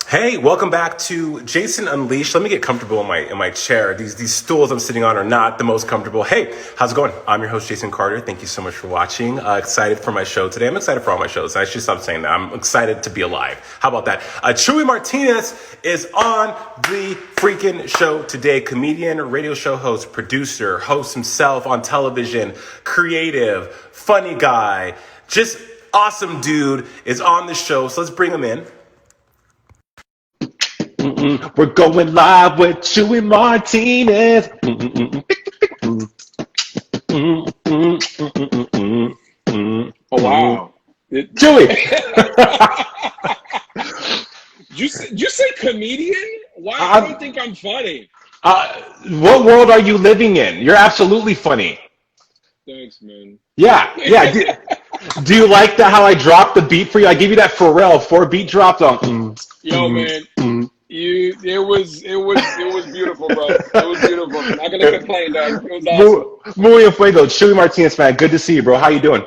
Hey, welcome back to Jason Unleashed. Let me get comfortable in my chair. These stools I'm sitting on are not the most comfortable. Hey, how's it going? I'm your host, Jason Carter. Thank you so much for watching. Excited for my show today. I'm excited for all my shows. I should stop saying that. I'm excited to be alive. How about that? Chuey Martinez is on the freaking show today. Comedian, radio show host, producer, hosts himself on television, creative, funny guy, just awesome dude is on the show. So let's bring him in. We're going live with Chuey Martinez. Oh wow, Chuey. you say comedian? Why? I don't think I'm funny. What world are you living in? You're absolutely funny. Thanks, man. Yeah. Do you like that? How I dropped the beat for you? I gave you that Pharrell 4-beat drop on. Yo, man. It was beautiful, bro. It was beautiful. I'm not gonna complain, dog. It was awesome. Muy fuego. Chuey Martinez, man. Good to see you, bro. How you doing?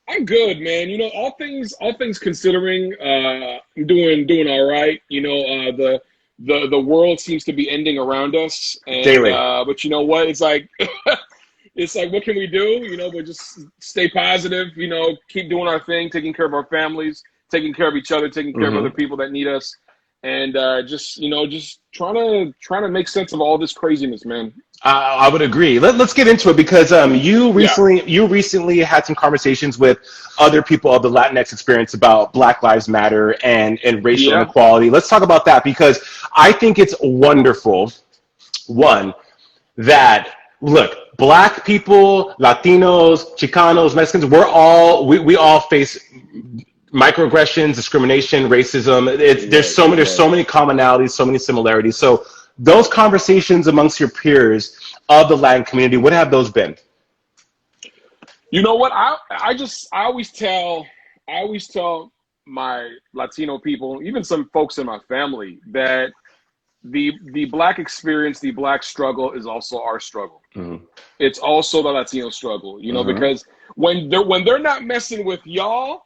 I'm good, man. You know, all things considering, I'm doing all right. You know, the world seems to be ending around us, and Daily. but you know what? It's like it's like, what can we do? You know, but just stay positive. You know, keep doing our thing, taking care of our families, taking care of each other, taking care of other people that need us. And just trying to make sense of all this craziness, man. I would agree. Let's get into it because you recently had some conversations with other people of the Latinx experience about Black Lives Matter and racial inequality. Let's talk about that because I think it's wonderful. One, that look, Black people, Latinos, Chicanos, Mexicans, we all face microaggressions, discrimination, racism. There's so many commonalities, so many similarities. So those conversations amongst your peers of the Latin community, what have those been? You know what? I always tell my Latino people, even some folks in my family, that the Black experience, the Black struggle is also our struggle. Mm-hmm. It's also the Latino struggle, you know, because when they're not messing with y'all,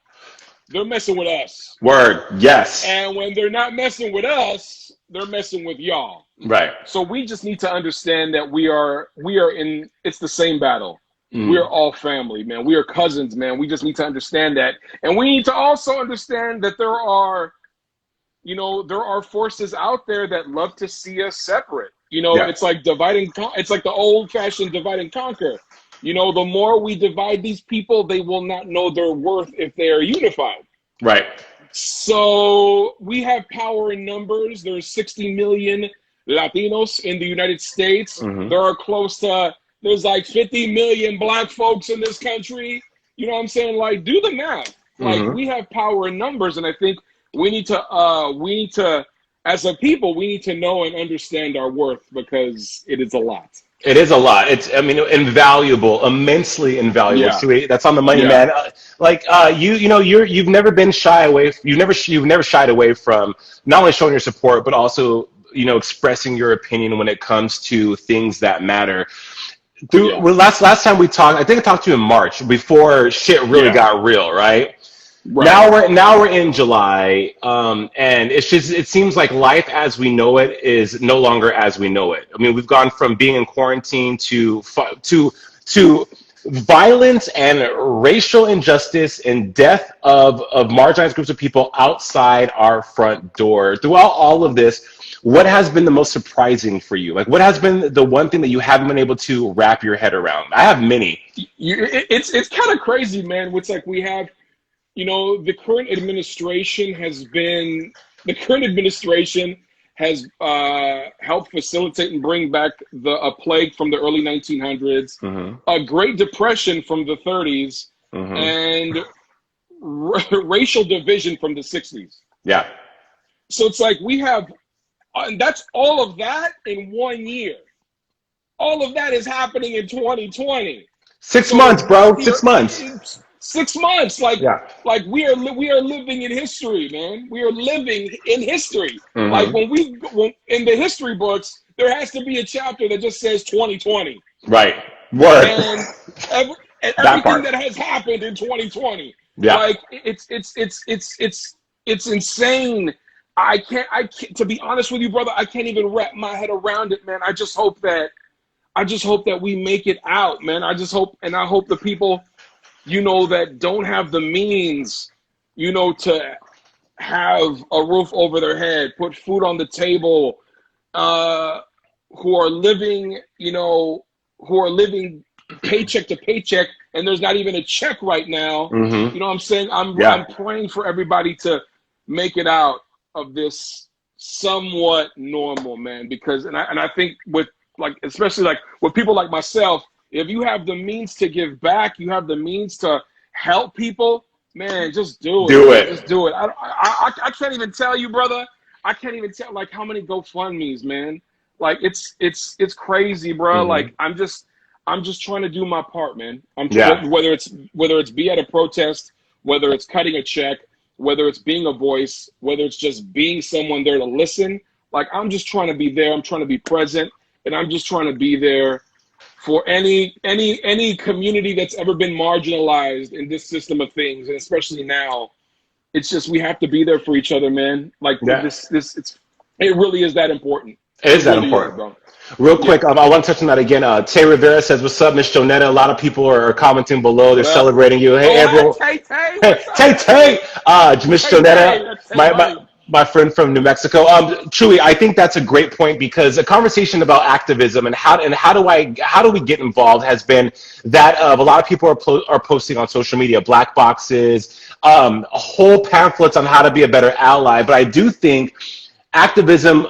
they're messing with us. Word, yes. And when they're not messing with us, they're messing with y'all. Right. So we just need to understand that we are in, it's the same battle. We're all family, man. We are cousins, man. We just need to understand that. And we need to also understand that there are forces out there that love to see us separate. You know, it's like it's like the old fashioned divide and conquer. You know, the more we divide these people, they will not know their worth if they are unified. Right. So we have power in numbers. There's 60 million Latinos in the United States. There are there's like 50 million Black folks in this country. You know what I'm saying? Like, do the math. Like, we have power in numbers, and I think we need to, as a people, we need to know and understand our worth because it is a lot. It is a lot. It's, invaluable, immensely invaluable. Yeah. That's on the money, man. You've never been shy away. You've never shied away from not only showing your support, but also, expressing your opinion when it comes to things that matter. Last time we talked, I think I talked to you in March before shit really got real, right? Right. Now we're in July, and it seems like life as we know it is no longer as we know it. I mean, we've gone from being in quarantine to violence and racial injustice and death of marginalized groups of people outside our front door. Throughout all of this, what has been the most surprising for you? Like, what has been the one thing that you haven't been able to wrap your head around? I have many. It's kind of crazy, man. It's like we have. The current administration has helped facilitate and bring back a plague from the early 1900s, a Great Depression from the 30s, and racial division from the 60s. Yeah. So it's like we have, and that's all of that in 1 year. All of that is happening in 2020. 6 months, bro. 6 months. 6 months, like we are living in history, man. We are living in history. Like when in the history books, there has to be a chapter that just says 2020. Right. Word. And everything that has happened in 2020. Yeah. Like it's insane. to be honest with you, brother, I can't even wrap my head around it, man. I just hope that we make it out, man. I hope the people, that don't have the means, to have a roof over their head, put food on the table, who are living paycheck to paycheck, and there's not even a check right now. Mm-hmm. You know what I'm saying? I'm praying for everybody to make it out of this somewhat normal, man, because and I think with especially with people like myself, if you have the means to give back, you have the means to help people, man, just do it. Just do it. I can't even tell you, brother. I can't even tell how many GoFundMe's, man. It's crazy, bro. Mm-hmm. I'm just trying to do my part, man. Whether it's be at a protest, whether it's cutting a check, whether it's being a voice, whether it's just being someone there to listen. I'm just trying to be there. I'm trying to be present, and I'm just trying to be there for any community that's ever been marginalized in this system of things, and especially now. It's just we have to be there for each other, man. It really is that important. It is that important, bro. Real quick, I want to touch on that again. Tay Rivera says, "What's up, Miss Jonetta?" A lot of people are commenting below. They're celebrating you. Hey, everyone. Tay. Miss Jonetta, my friend from New Mexico. Chuey, I think that's a great point, because a conversation about activism and how do we get involved has been that of a lot of people are posting on social media, black boxes, whole pamphlets on how to be a better ally. But I do think activism,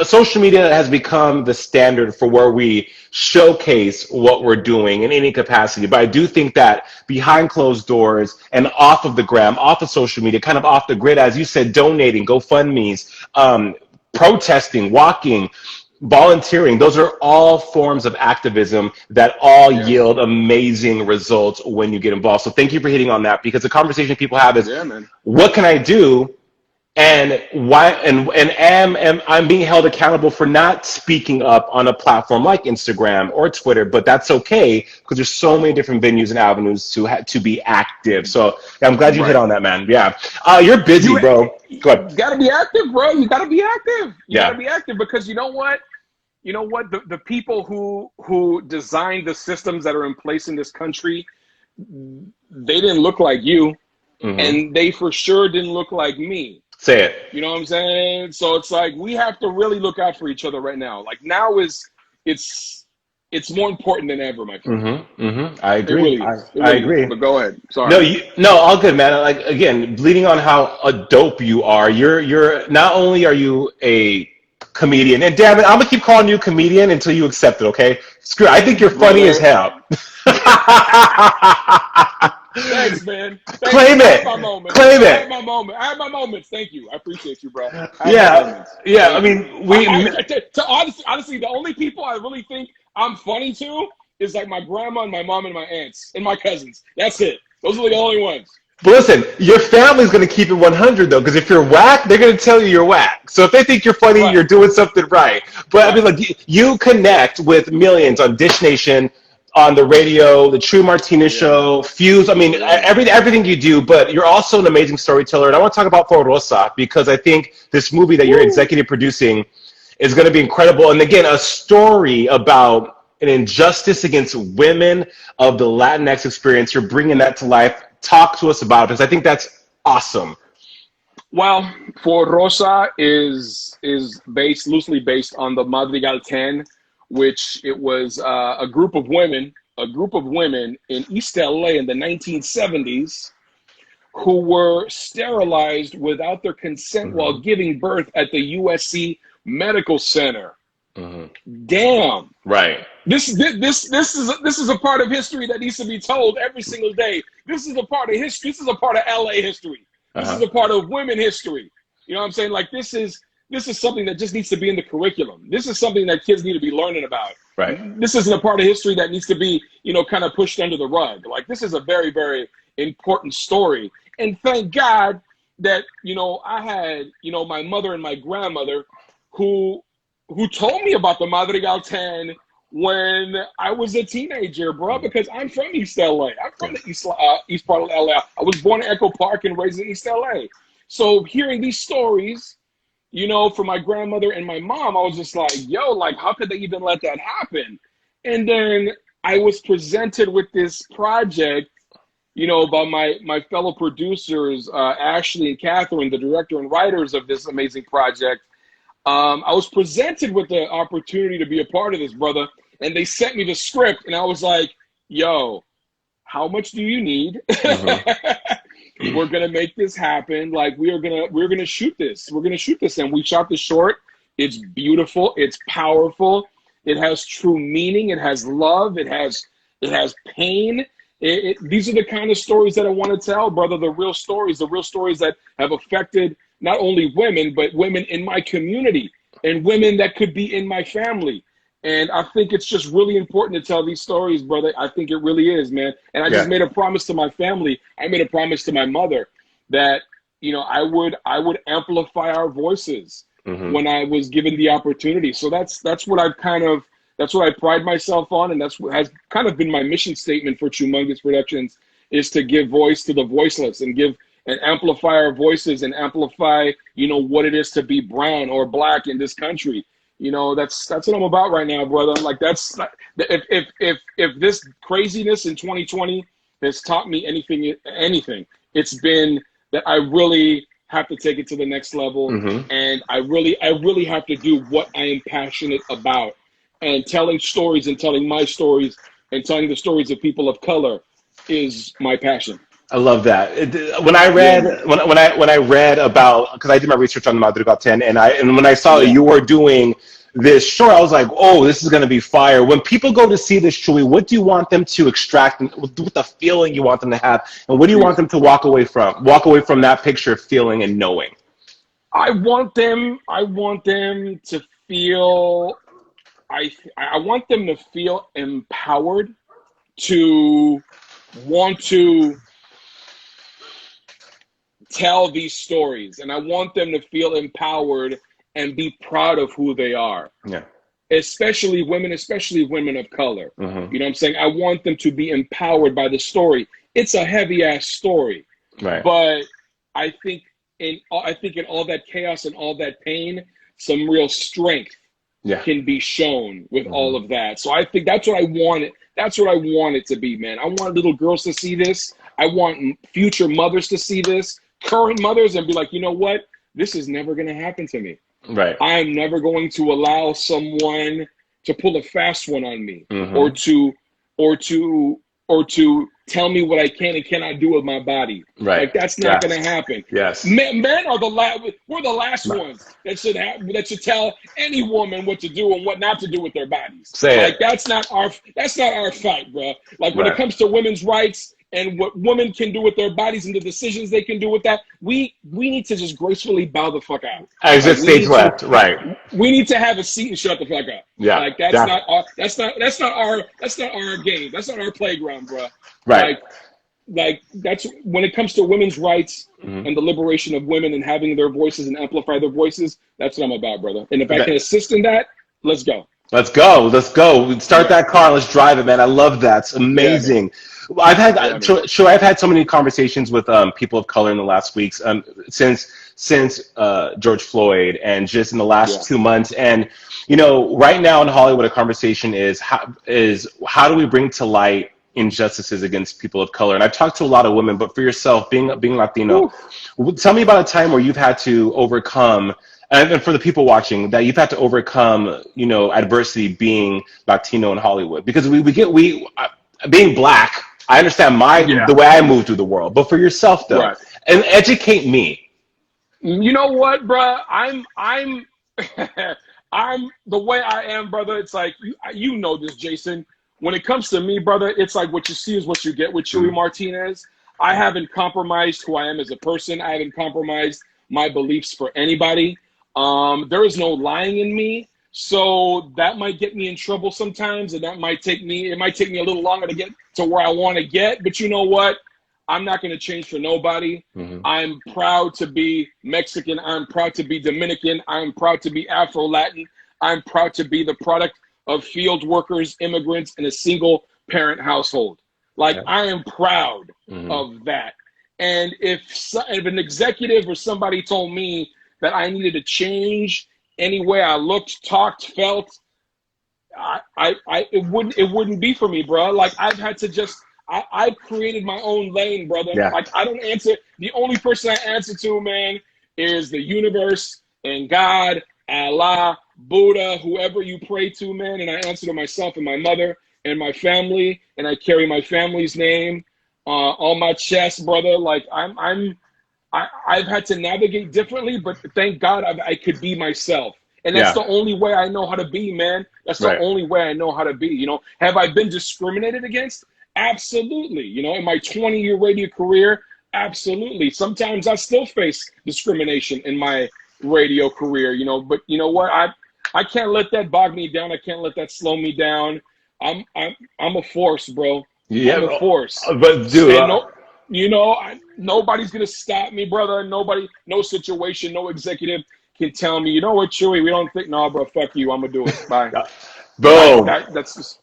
social media has become the standard for where we showcase what we're doing in any capacity. But I do think that behind closed doors and off of the gram, off of social media, kind of off the grid, as you said, donating, GoFundMe's, protesting, walking, volunteering, those are all forms of activism that all yield amazing results when you get involved. So thank you for hitting on that, because the conversation people have is, what can I do? And why? And I'm being held accountable for not speaking up on a platform like Instagram or Twitter, but that's okay, because there's so many different venues and avenues to be active. So I'm glad you hit on that, man. Yeah, you're busy, bro. Go ahead. You gotta be active, bro. You gotta be active. You gotta be active, because you know what? The people who designed the systems that are in place in this country, they didn't look like you, and they for sure didn't look like me. Say it. You know what I'm saying? So it's we have to really look out for each other right now. Now it's more important than ever, my friend. I agree. I agree. But go ahead. Sorry. No, all good, man. Again, bleeding on how a dope you are. You're not only are you a comedian, and damn it, I'm gonna keep calling you a comedian until you accept it. Okay? Screw. I think you're funny as hell. Thanks, man. Claim it. Claim it. I have my moments. Thank you. I appreciate you, bro. Yeah. I mean, honestly, the only people I really think I'm funny to is my grandma and my mom and my aunts and my cousins. That's it. Those are the only ones. But listen, your family's going to keep it 100, though, because if you're whack, they're going to tell you you're whack. So if they think you're funny, you're doing something right. But I mean, you connect with millions on Dish Nation, on the radio, the Chuey Martinez show, Fuse. I mean, everything you do, but you're also an amazing storyteller. And I want to talk about For Rosa, because I think this movie that you're executive producing is going to be incredible. And again, a story about an injustice against women of the Latinx experience. You're bringing that to life. Talk to us about it, because I think that's awesome. Well, For Rosa is loosely based on the Madrigal 10, which it was a group of women in East LA in the 1970s who were sterilized without their consent while giving birth at the USC Medical Center. Damn. Right. This is a part of history that needs to be told every single day. This is a part of history. This is a part of LA history. This is a part of women history. You know what I'm saying? This is something that just needs to be in the curriculum. This is something that kids need to be learning about. Right. This isn't a part of history that needs to be, kind of pushed under the rug. This is a very, very important story. And thank God that, I had, my mother and my grandmother who told me about the Madrigal 10 when I was a teenager, bro, because I'm from East LA. I'm from the east part of LA. I was born in Echo Park and raised in East LA. So hearing these stories you know, for my grandmother and my mom, I was just like, yo, like, how could they even let that happen? And then I was presented with this project, you know, by my fellow producers, Ashley and Catherine, the director and writers of this amazing project. I was presented with the opportunity to be a part of this, brother, and they sent me the script, and I was like, yo, how much do you need? We're gonna make this happen. Like, we're gonna shoot this. We're gonna shoot this, and we shot the short. It's beautiful. It's powerful. It has true meaning. It has love. It has pain. These are the kind of stories that I want to tell, brother. The real stories that have affected not only women, but women in my community and women that could be in my family. And I think it's just really important to tell these stories, brother. I think it really is, man. And I just made a promise to my family. I made a promise to my mother that, you know, I would amplify our voices when I was given the opportunity. So that's what I pride myself on, and that's what has kind of been my mission statement for Chumongous Productions, is to give voice to the voiceless and amplify our voices and amplify, you know, what it is to be brown or black in this country. You know, that's what I'm about right now, brother. Like, that's if this craziness in 2020 has taught me anything, it's been that I really have to take it to the next level, and I really have to do what I am passionate about. And telling stories and telling my stories and telling the stories of people of color is my passion. I love that. When I read about, because I did my research on the Madrigal 10, and when I saw that you were doing this short, I was like, oh, this is going to be fire. When people go to see this, Chuey, what do you want them to extract? What the feeling you want them to have, and what do you want them to walk away from that picture, feeling and knowing? I want them to feel. I want them to feel empowered to want to tell these stories, and I want them to feel empowered and be proud of who they are. Yeah. Especially women of color. You know what I'm saying? I want them to be empowered by the story. It's a heavy ass story, right? But I think in all that chaos and all that pain, some real strength can be shown with all of that. So I think that's what I want it. That's what I want it to be, man. I want little girls to see this. I want future mothers to see this, current mothers, and be like, you know what? This is never going to happen to me. Right. I am never going to allow someone to pull a fast one on me, or to tell me what I can and cannot do with my body. Right. Like, that's not going to happen. Yes. Men are we're the last ones that should tell any woman what to do and what not to do with their bodies. That's not our fight, bro. Like, when it comes to women's rights and what women can do with their bodies and the decisions they can do with that, we need to just gracefully bow the fuck out. Exit stage left, right. We need to have a seat and shut the fuck up. Yeah. Like, that's not our game. That's not our playground, bro. Right. Like that's when it comes to women's rights and the liberation of women and having their voices and amplify their voices, that's what I'm about, brother. And if I can assist in that, let's go. Let's go. Start that car. Let's drive it, man. I love that. It's amazing. Yeah, I've had so many conversations with people of color in the last weeks, since George Floyd, and just in the last 2 months. And, you know, right now in Hollywood, a conversation is how do we bring to light injustices against people of color? And I've talked to a lot of women, but for yourself, being Latino, tell me about a time where you've had to overcome, and for the people watching, that you've had to overcome, you know, adversity being Latino in Hollywood. Because we being black, I understand the way I move through the world, but for yourself though, and educate me. You know what, bro? I'm the way I am, brother. It's like, you know this, Jason. When it comes to me, brother, it's like what you see is what you get with Chuey Martinez. I haven't compromised who I am as a person. I haven't compromised my beliefs for anybody. There is no lying in me. So that might get me in trouble sometimes, and it might take me a little longer to get to where I want to get. But you know what? I'm not going to change for nobody. I'm proud to be Mexican. I'm proud to be Dominican. I'm proud to be Afro-Latin. I'm proud to be the product of field workers, immigrants, in a single parent household. Like, I am proud of that. And if an executive or somebody told me that I needed to change any way I looked, talked, felt, it wouldn't be for me, bro. Like I've had to just I've created my own lane, brother. Yeah. Like I don't answer. The only person I answer to, man, is the universe and God, Allah, Buddha, whoever you pray to, man. And I answer to myself and my mother and my family, and I carry my family's name on my chest, brother. Like I've had to navigate differently, but thank God I could be myself. And that's the only way I know how to be, man. That's the only way I know how to be. You know, have I been discriminated against? Absolutely. You know, in my 20-year radio career, absolutely. Sometimes I still face discrimination in my radio career, you know, but you know what? I can't let that bog me down. I can't let that slow me down. I'm a force, bro. Yeah, I'm a force. But dude, you know, nobody's gonna stop me, brother. Nobody, no situation, no executive can tell me, you know what, Chewy, we don't think, no, bro, fuck you, I'm gonna do it. Bye. Bro, That's just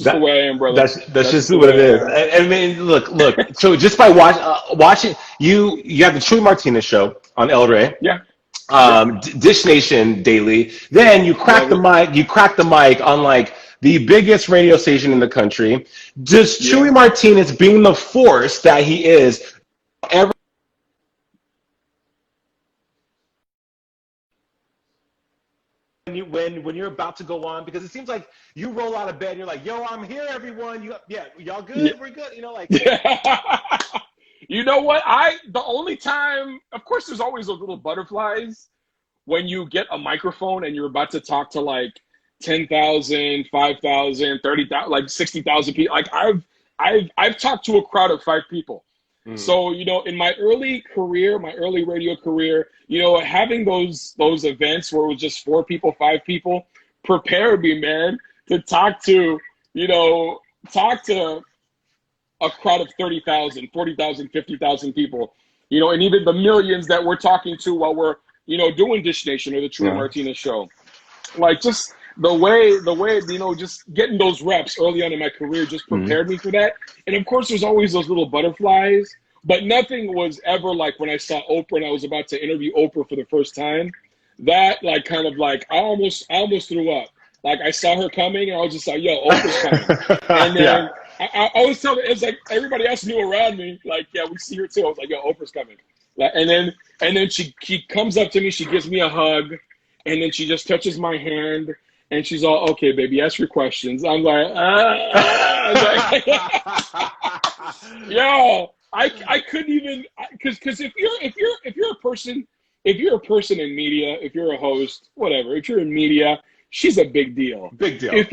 the way I am, brother. That's just what it is. I mean, look. So just by watching, you have the Chuey Martinez show on El Rey. Yeah. Dish Nation Daily. Then you crack the mic. You crack the mic on like the biggest radio station in the country. Just Chuey Martinez being the force that he is. When you're about to go on, because it seems like you roll out of bed and you're like, yo, I'm here, everyone. Y'all good? Yeah. We're good. You know, like. You know what? The only time, of course, there's always those little butterflies when you get a microphone and you're about to talk to like 10,000, 5,000, 30,000, like 60,000 people. Like I've talked to a crowd of 5 people. So, you know, in my early radio career, you know, having those events where it was just 4 people, 5 people, prepared me, man, to talk to a crowd of 30,000, 40,000, 50,000 people, you know, and even the millions that we're talking to while we're, you know, doing Dish Nation or the Chuey Martinez show. Like just the way, you know, just getting those reps early on in my career just prepared me for that. And of course, there's always those little butterflies, but nothing was ever like when I saw Oprah and I was about to interview Oprah for the first time. That like kind of like I almost threw up. Like I saw her coming and I was just like, yo, Oprah's coming. And then I was telling, it's like everybody else knew around me, like, yeah, we see her too. I was like, yo, Oprah's coming. Like, and then she comes up to me, she gives me a hug, and then she just touches my hand, and she's all, okay, baby, ask your questions. I'm like, yo, I couldn't even, because if you're a person in media, if you're a host, whatever, if you're in media, she's a big deal. Big deal. If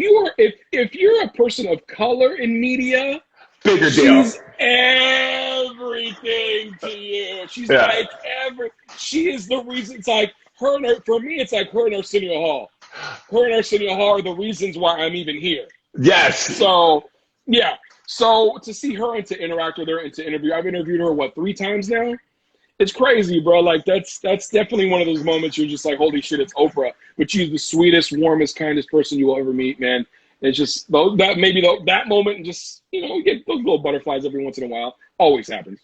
you're a person of color in media, bigger deal. She's everything to you. She's like she is the reason. It's like for me, it's like her and Arsenio Hall. Her and Arsenio Hall are the reasons why I'm even here. Yes. So, yeah. So to see her and to interact with her and to interview, I've interviewed her, 3 times now? It's crazy, bro. Like that's definitely one of those moments you're just like, holy shit, it's Oprah. But she's the sweetest, warmest, kindest person you will ever meet, man. It's just that moment, and just, you know, you get those little butterflies every once in a while. Always happens.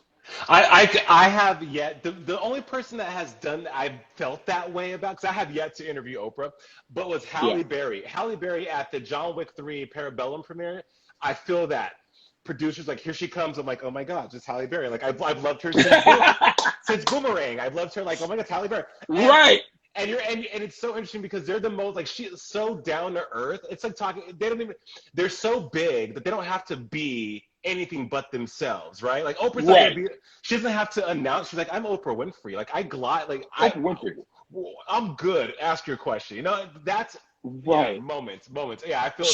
I have yet, the only person that has done that I've felt that way about, because I have yet to interview Oprah, but was Halle Berry. Halle Berry at the John Wick 3 Parabellum premiere. I feel that. Producers like, here she comes. I'm like, oh my God, it's Halle Berry. Like I've loved her since Boomerang. I've loved her like, oh my God, it's Halle Berry. Right. And it's so interesting because they're the most, like, she is so down to earth. It's like talking, they're so big that they don't have to be anything but themselves, right? Like Oprah's not gonna be, she doesn't have to announce, she's like, I'm Oprah Winfrey. Like I glide, like I'm good. Ask your question. You know, that's moments. Yeah, I feel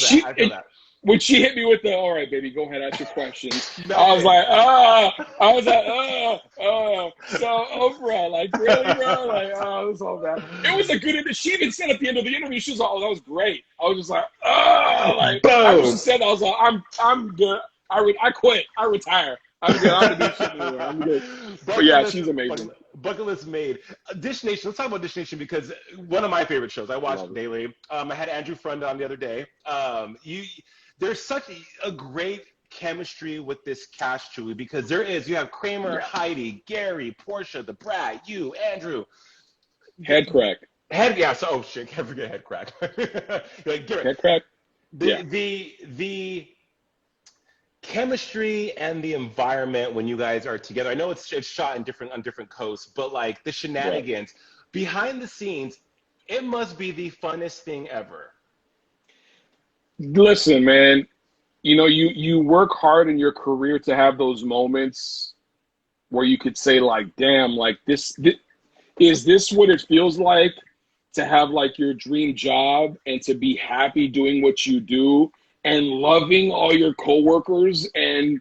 that. When she hit me with the, all right, baby, go ahead, ask your questions. I was like, so Oprah, like, really, bro? Like, oh, it was all bad. It was a good, she even said at the end of the interview, she was like, oh, that was great. I was just like, oh, like, after she said that, I was like, I'm good. I quit. I retire. I'm good. I'm gonna do shit anymore. I'm good. But yeah, she's amazing. Bucket list made. Dish Nation. Let's talk about Dish Nation because one of my favorite shows. I watch it daily. I had Andrew Frunda on the other day. There's such a great chemistry with this cast, Chewy, because you have Kramer, Heidi, Gary, Portia, the Brat, you, Andrew. Head crack. Yeah. So, oh shit, can't forget head crack. Like, give it. Head crack. Yeah. The chemistry and the environment when you guys are together. I know it's shot in on different coasts, but like the shenanigans behind the scenes, it must be the funnest thing ever. Listen, man, you know, you work hard in your career to have those moments where you could say like, damn, like this is this what it feels like to have like your dream job and to be happy doing what you do and loving all your coworkers and,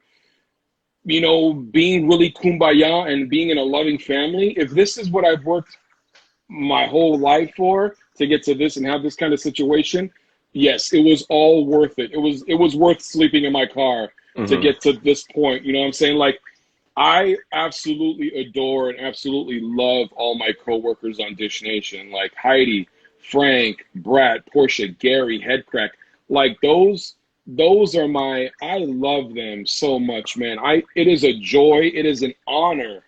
you know, being really kumbaya and being in a loving family. If this is what I've worked my whole life for, to get to this and have this kind of situation, yes, it was all worth it. It was worth sleeping in my car to get to this point. You know what I'm saying? Like, I absolutely adore and absolutely love all my coworkers on Dish Nation, like Heidi, Frank, Brad, Portia, Gary, Headcrack. Like those are my, I love them so much, man. It is a joy. It is an honor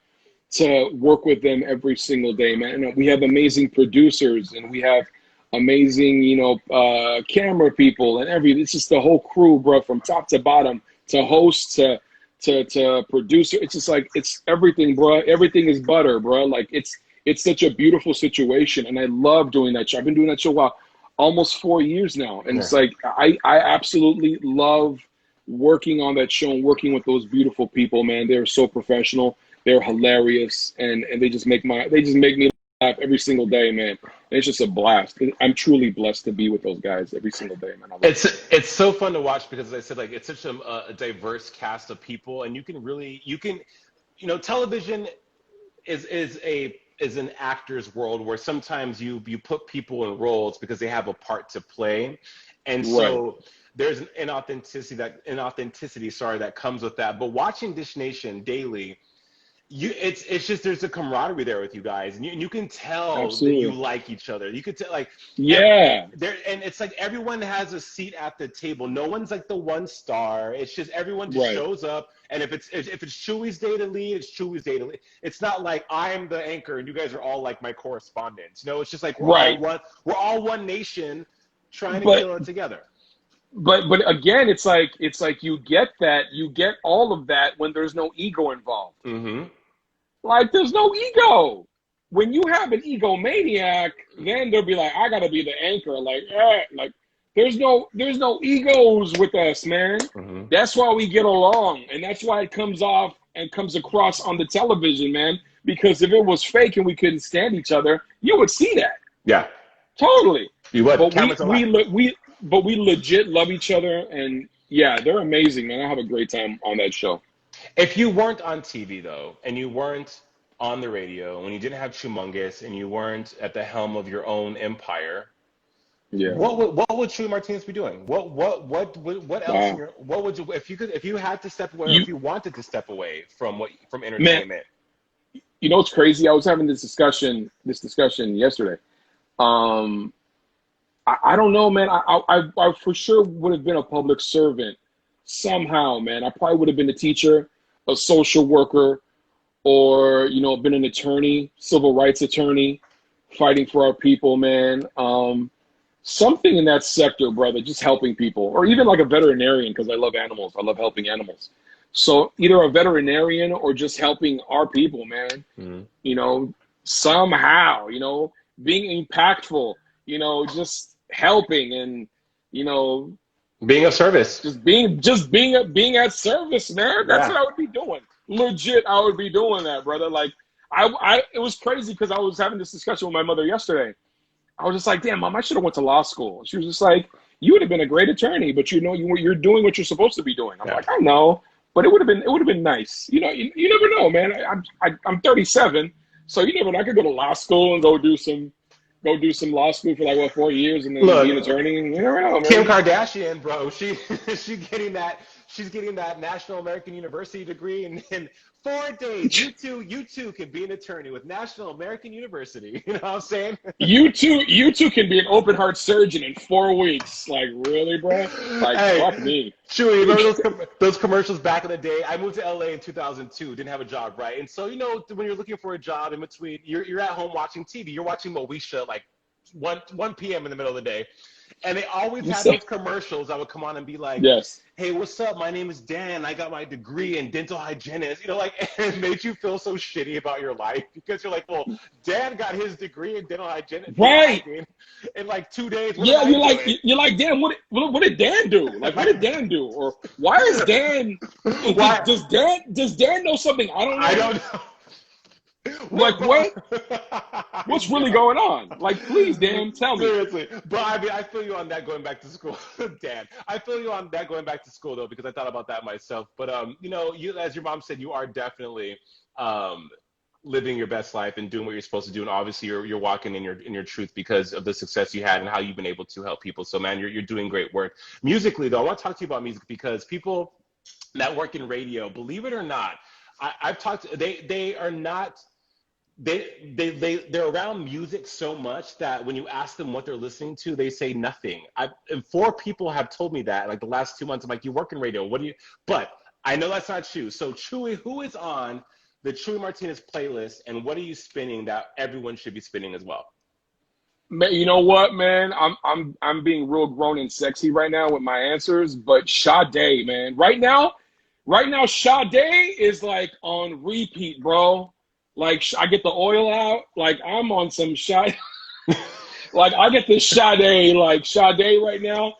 to work with them every single day, man. And we have amazing producers and we have amazing, you know, camera people and it's just the whole crew, bro, from top to bottom, to host to producer. It's just like, it's everything, bro. Everything is butter, bro. Like it's such a beautiful situation. And I love doing that show. I've been doing that show almost 4 years now. And it's like, I absolutely love working on that show and working with those beautiful people, man. They're so professional. They're hilarious. And they just make me laugh every single day, man. And it's just a blast. I'm truly blessed to be with those guys every single day, man. It's so fun to watch because, as I said, like it's such a diverse cast of people, and you can, you know, television is an actor's world where sometimes you put people in roles because they have a part to play, and so there's an inauthenticity that comes with that. But watching Dish Nation daily, it's just there's a camaraderie there with you guys, and you can tell that you like each other. You could tell, like, and it's like everyone has a seat at the table. No one's like the one star. It's just everyone just shows up, and if it's Chuey's day to lead, it's Chuey's day to lead. It's not like I'm the anchor and you guys are all like my correspondents. No, it's just like we're all one nation trying to kill it together. But again, it's like you get all of that when there's no ego involved. Like, there's no ego. When you have an egomaniac, then they'll be like, I gotta be the anchor. Like, like there's no egos with us, man. That's why we get along, and that's why it comes off and comes across on the television, man. Because if it was fake and we couldn't stand each other, you would see that. Yeah, totally. You would. But we legit love each other, and yeah, they're amazing, man. I have a great time on that show. If you weren't on TV, though, and you weren't on the radio, when you didn't have Humongous, and you weren't at the helm of your own empire, what would Chuey Martinez be doing? What else? What would you, if you had to step away, or if you wanted to step away from entertainment? Man, you know what's crazy? I was having this discussion yesterday. I don't know, man. I for sure would have been a public servant somehow, man. I probably would have been a teacher, a social worker, or, you know, been an attorney, civil rights attorney, fighting for our people, man. Something in that sector, brother, just helping people, or even like a veterinarian, because I love animals. I love helping animals. So either a veterinarian or just helping our people, man. You know, somehow, you know, being impactful, you know, just helping and, you know, being of service. Just being at service, man. That's what I would be doing. Legit, I would be doing that, brother. Like, it was crazy because I was having this discussion with my mother yesterday. I was just like, damn, Mom, I should have went to law school. She was just like, you would have been a great attorney, but you know, you're doing what you're supposed to be doing. I'm like, I know, but it would have been nice. You know, you never know, man. I'm 37, so you never know. I could go to law school and go do some law school for like 4 years and then be an attorney. You never know, man. Kim Kardashian, bro, she getting that she's getting that National American University degree in 4 days. You too can be an attorney with National American University. You know what I'm saying? You too can be an open heart surgeon in 4 weeks. Like, really, bro? Like, Hey, fuck me. Chewy, remember those commercials back in the day? I moved to LA in 2002, didn't have a job, right? And so, when you're looking for a job in between, you're at home watching TV. You're watching Moesha like 1 p.m. in the middle of the day. And they always had those commercials that would come on and be like, yes. Hey, what's up? My name is Dan. I got my degree in dental hygienist. It made you feel so shitty about your life because you're like, well, Dan got his degree in dental hygienist. Right. In like 2 days. Yeah, you're like, Dan, what did Dan do? Like, what did Dan do? Or why is Dan, does Dan know something I don't know? I don't know. Like, what? What's really going on? Like, please, Dan, tell me. Seriously. But I mean, I feel you on that going back to school. Dan, I feel you on that going back to school, though, because I thought about that myself. But, you, as your mom said, you are definitely living your best life and doing what you're supposed to do. And obviously, you're walking in your truth because of the success you had and how you've been able to help people. So, man, you're doing great work. Musically, though, I want to talk to you about music because people that work in radio, believe it or not, I've talked. They are not. They're around music so much that when you ask them what they're listening to, they say nothing. And 4 people have told me that like the last 2 months. I'm like, you work in radio. What do you? But I know that's not true. So Chewy, who is on the Chuey Martinez playlist, and what are you spinning that everyone should be spinning as well? Man, you know what, man? I'm being real grown and sexy right now with my answers, but Sade, man, right now, Sade is like on repeat, bro. Like, I get the oil out. Like, I'm on some Sade. Like, I get this Sade right now.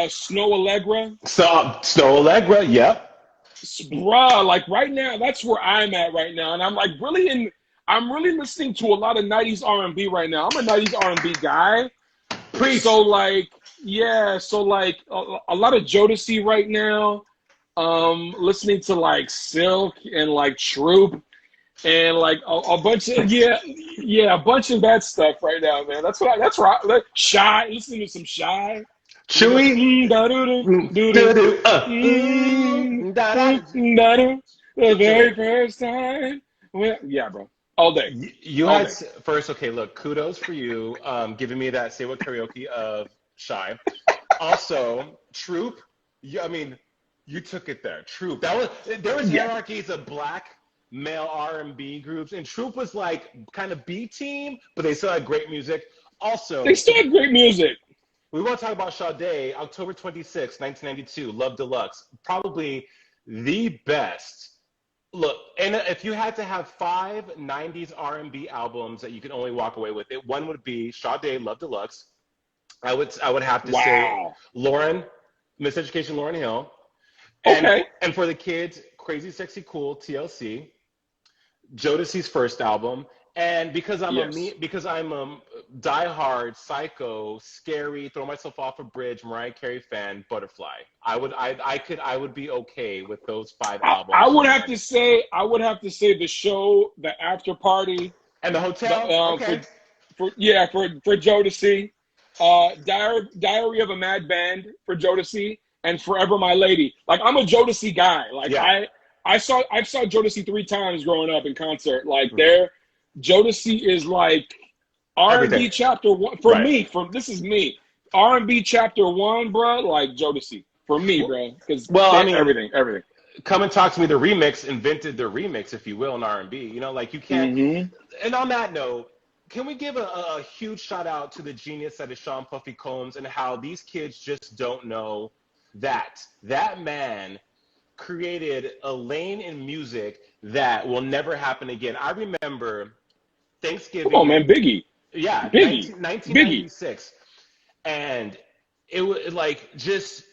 Snow Allegra. Snow Allegra, yep. Bruh, like right now, that's where I'm at right now. And I'm like I'm really listening to a lot of 90s R&B right now. I'm a 90s R&B guy. Preach. So like, yeah, a lot of Jodeci right now. Listening to like Silk and like Troop. And like a bunch of a bunch of that stuff right now, man. That's right. Shy, listening to some Shy. Chewy. The very first time. Yeah, bro. All day. You had first. Okay, look. Kudos for you, giving me that "Say What" karaoke of Shy. Also, Troop. I mean, you took it there. Troop. There was hierarchies of black male R&B groups, and Troop was like kind of B team, but they still had great music. Also, they still had great music. We want to talk about Sade, October 26, 1992, Love Deluxe, probably the best. Look, and if you had to have 5 90s R&B albums that you could only walk away with, one would be Sade, Love Deluxe. I would have to say Lauryn, Miseducation, Lauryn Hill. And for the kids, Crazy Sexy Cool, TLC. Jodeci's first album, and because I'm a diehard, psycho, scary, throw myself off a bridge, Mariah Carey fan, Butterfly. I would be okay with those 5 albums. I would have to say the show, the after party, and the hotel. For Jodeci, Diary of a Mad Band for Jodeci, and Forever My Lady. Like, I'm a Jodeci guy. Like I saw Jodeci 3 times growing up in concert. Like Jodeci is like R&B chapter 1 for me. This is me. R&B chapter 1, bro. Like Jodeci for me, bro. Because everything. Come and Talk to Me. The remix invented the remix, if you will, in R&B. You like you can't. Mm-hmm. And on that note, can we give a huge shout out to the genius that is Sean Puffy Combs and how these kids just don't know that man created a lane in music that will never happen again. I remember Thanksgiving. Come on, man, Biggie. Yeah, Biggie. 1996. Biggie. And it was like just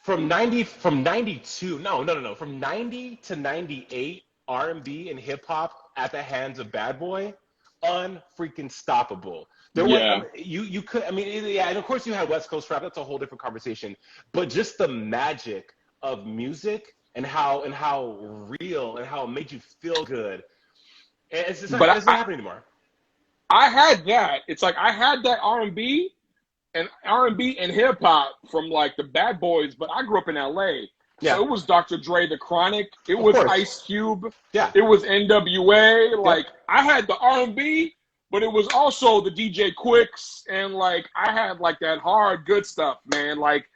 from 90 to 98, R&B and hip hop at the hands of Bad Boy, unfreaking stoppable. You could, and of course you had West Coast rap. That's a whole different conversation. But just the magic of music and how real and how it made you feel good. And it's just not happening anymore. I had that. It's like I had that R&B and hip hop from like the Bad Boys, but I grew up in LA. So it was Dr. Dre, The Chronic. It was Ice Cube. Yeah. It was NWA. Like, I had the R&B, but it was also the DJ Quicks, and like I had like that hard good stuff, man. Like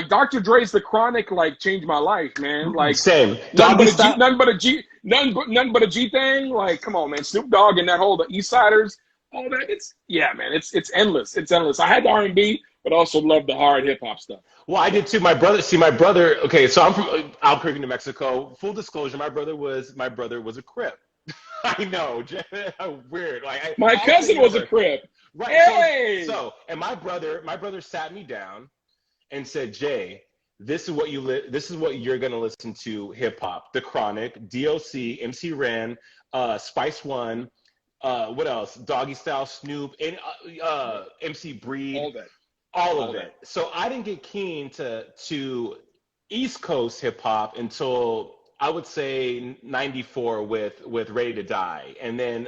Dr. Dre's The Chronic like changed my life, man. Like same. Nothing but a G thing. Like, come on, man. Snoop Dogg and that whole the East Siders, all that. It's it's endless. It's endless. I had the R&B, but also loved the hard hip hop stuff. Well, I did too. My brother. Okay, so I'm from Albuquerque, New Mexico. Full disclosure, my brother was a Crip. I know, weird. Like my cousin was a Crip. Right. Hey! And my brother sat me down and said, Jay, this is what you're gonna listen to: hip hop, The Chronic, DOC, MC Ren, Spice One, what else? Doggy Style, Snoop, and MC Breed. All of it. So I didn't get keen to East Coast hip hop until I would say 94 with Ready to Die, and then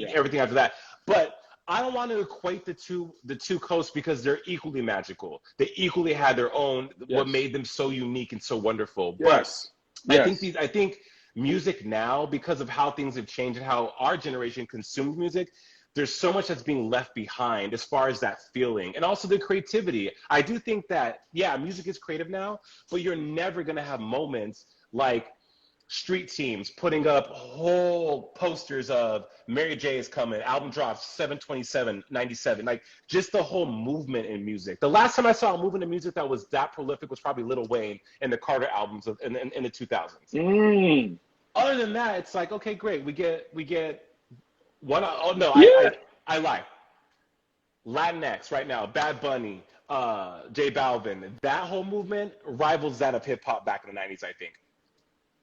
everything after that. But I don't want to equate the two coasts because they're equally magical. They equally had their own what made them so unique and so wonderful. Yes. But I think music now, because of how things have changed and how our generation consumes music, there's so much that's being left behind as far as that feeling and also the creativity. I do think that, music is creative now, but you're never going to have moments like street teams putting up whole posters of Mary J is coming, album drops 7/27/97. Like, just the whole movement in music. The last time I saw a movement in music that was that prolific was probably Lil Wayne and the Carter albums in the 2000s. Other than that, it's like, okay, great. We get one. Oh no, I lie. Latinx right now, Bad Bunny, J Balvin, that whole movement rivals that of hip hop back in the 90s, I think.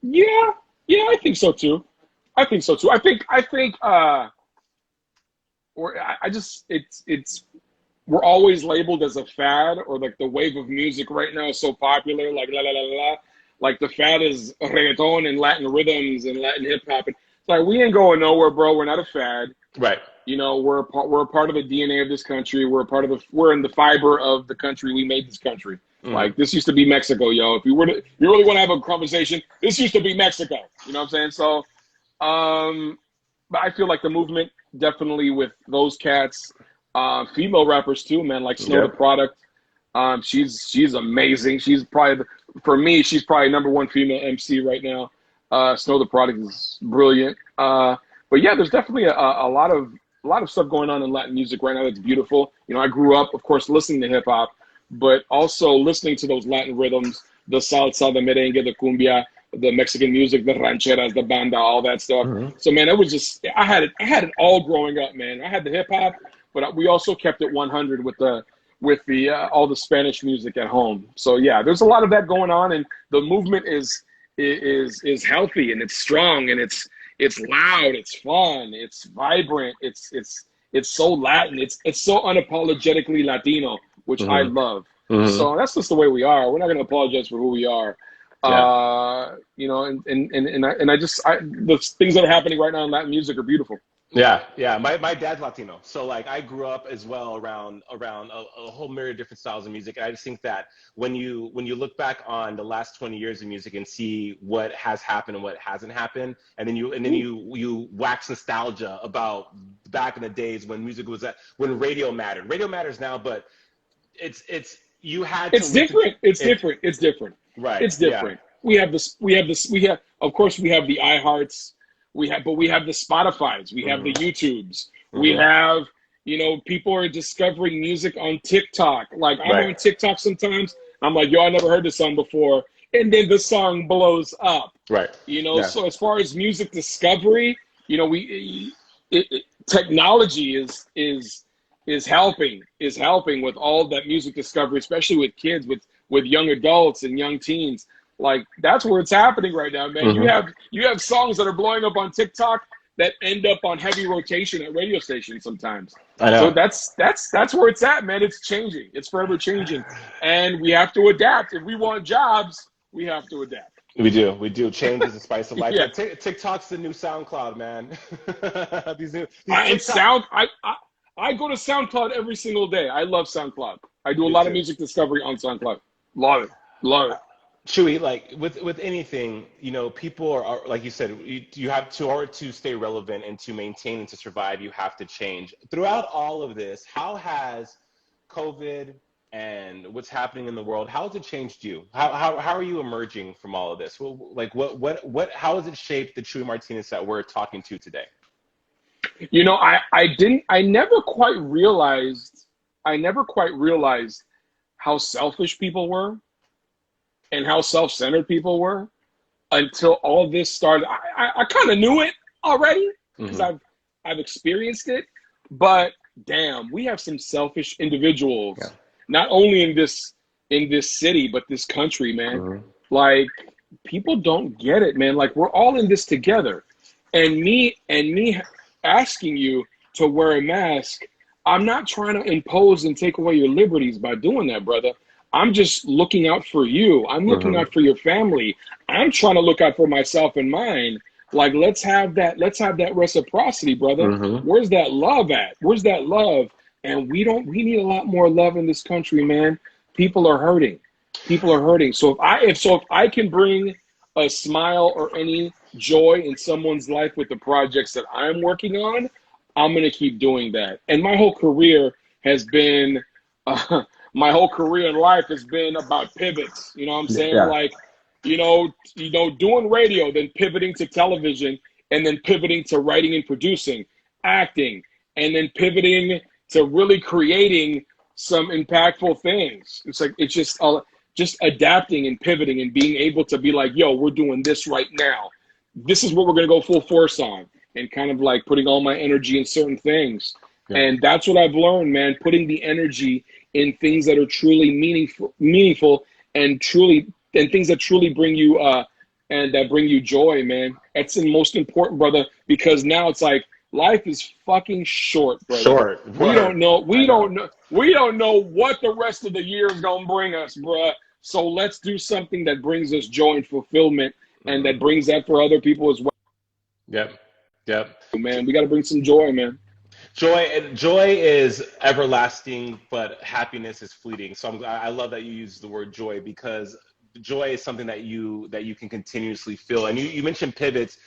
Yeah, I think so too. I think we're always labeled as a fad, or like the wave of music right now is so popular, like la la la la. Like the fad is reggaeton and Latin rhythms and Latin hip hop. It's like, we ain't going nowhere, bro. We're not a fad. Right. You know, we're a part of the DNA of this country. We're in the fiber of the country. We made this country. Like, this used to be Mexico, yo. If you really want to have a conversation, this used to be Mexico. You know what I'm saying? So, but I feel like the movement definitely with those cats, female rappers too, man. Like Snow the Product, she's amazing. She's probably for me, she's probably #1 female MC right now. Snow the Product is brilliant. But yeah, there's definitely a lot of stuff going on in Latin music right now that's beautiful. You know, I grew up, of course, listening to hip hop, but also listening to those Latin rhythms, the salsa, the merengue, the cumbia, the Mexican music, the rancheras, the banda, all that stuff. So man, it was just, I had it all growing up, man. I had the hip hop, but we also kept it 100 with the all the Spanish music at home. So yeah, there's a lot of that going on, and the movement is healthy, and it's strong, and it's loud, it's fun, it's vibrant, it's so Latin, it's so unapologetically Latino, which I love. So that's just the way we are. We're not going to apologize for who we are. You know, and the things that are happening right now in Latin music are beautiful. Yeah. My dad's Latino, so like I grew up as well around a whole myriad of different styles of music. And I just think that when you look back on the last 20 years of music and see what has happened and what hasn't happened, and then you wax nostalgia about back in the days when music was when radio mattered. Radio matters now, but it's different. It's different. Right. It's different. Yeah. Of course we have the iHearts. We have the Spotifys, we have the YouTubes, we have, you know, people are discovering music on TikTok. Like, I'm on TikTok sometimes, I'm like, yo, I never heard this song before, and then the song blows up. Right. You know, so as far as music discovery, you know, technology is helping with all that music discovery, especially with kids, with young adults and young teens. Like, that's where it's happening right now, man. You have songs that are blowing up on TikTok that end up on heavy rotation at radio stations sometimes. I know. So that's where it's at, man. It's changing. It's forever changing, and we have to adapt. If we want jobs, we have to adapt. We do. Change is the spice of life. Yeah. TikTok's the new SoundCloud, man. I go to SoundCloud every single day. I love SoundCloud. I do a lot of music discovery on SoundCloud. Love it. Chewy, like with anything, people are like you said, you have to, or to stay relevant and to maintain and to survive, you have to change. Throughout all of this, how has COVID and what's happening in the world, how has it changed you? How are you emerging from all of this? Well, like how has it shaped the Chuey Martinez that we're talking to today? I never quite realized how selfish people were and how self-centered people were until all of this started. I kind of knew it already because I've experienced it, but damn, we have some selfish individuals, not only in this city, but this country, man. Like, people don't get it, man. Like, we're all in this together. And me asking you to wear a mask, I'm not trying to impose and take away your liberties by doing that, brother. I'm just looking out for you. I'm looking out for your family. I'm trying to look out for myself and mine. Like, let's have that reciprocity, brother. Where's that love at? Where's that love? And we need a lot more love in this country, man. People are hurting. So if I can bring a smile or any joy in someone's life with the projects that I'm working on, I'm going to keep doing that. And my whole career has been my whole career in life has been about pivots. You know what I'm saying? Yeah. Like, doing radio, then pivoting to television, and then pivoting to writing and producing, acting, and then pivoting to really creating some impactful things. It's like, it's just adapting and pivoting and being able to be like, yo, we're doing this right now. This is what we're going to go full force on, and kind of like putting all my energy in certain things. Yeah. And that's what I've learned, man, putting the energy in things that are truly meaningful and things that truly bring you and that bring you joy, man. That's the most important, brother, because now it's like life is fucking short, brother. Short. We don't know what the rest of the year is gonna bring us, bruh. So let's do something that brings us joy and fulfillment, and that brings that for other people as well. Yep. Man, we got to bring some joy, man. Joy is everlasting, but happiness is fleeting. So I love that you use the word joy, because joy is something that you can continuously feel. And you mentioned pivots.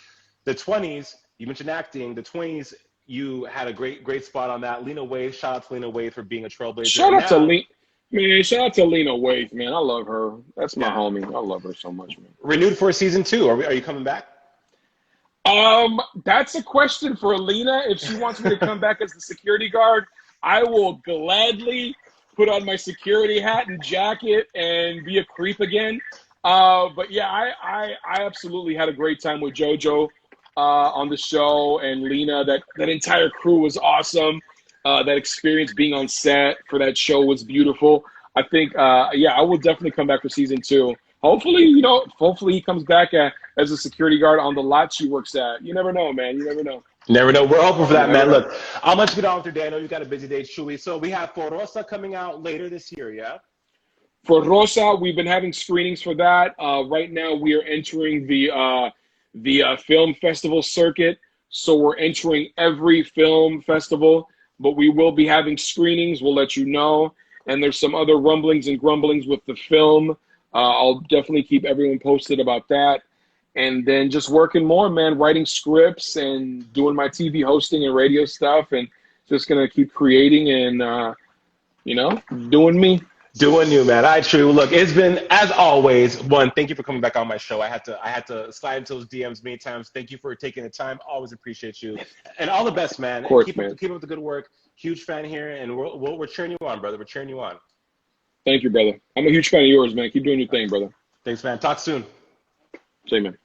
The 20s, you mentioned acting. The 20s, you had a great spot on that. Lena Waithe, shout out to Lena Waithe for being a trailblazer. Shout out to Lena Waithe, man. I love her. That's my homie. I love her so much, man. Renewed for season 2. Are you coming back? That's a question for Lena. If she wants me to come back as the security guard, I will gladly put on my security hat and jacket and be a creep again. But yeah, I absolutely had a great time with JoJo on the show, and Lena. That entire crew was awesome. That experience being on set for that show was beautiful. I think, I will definitely come back for season 2. Hopefully he comes back as a security guard on the lot she works at. You never know, man. You never know. Never know. We're hoping for that, man. Look, I'll let you get on with your day. I know you got a busy day, Chuey. So we have For Rosa coming out later this year, yeah? For Rosa, we've been having screenings for that. Right now, we are entering the film festival circuit. So we're entering every film festival, but we will be having screenings. We'll let you know. And there's some other rumblings and grumblings with the film. I'll definitely keep everyone posted about that. And then just working more, man, writing scripts and doing my TV hosting and radio stuff, and just going to keep creating and, doing me. Doing you, man. All right, Chuey. Well, look, it's been, as always, one, thank you for coming back on my show. I had to slide into those DMs many times. Thank you for taking the time. Always appreciate you. And all the best, man. Of course, keep man. Keep up the good work. Huge fan here, and we're cheering you on, brother. We're cheering you on. Thank you, brother. I'm a huge fan of yours, man. Keep doing your thing, brother. Thanks, man. Talk soon. See you, man.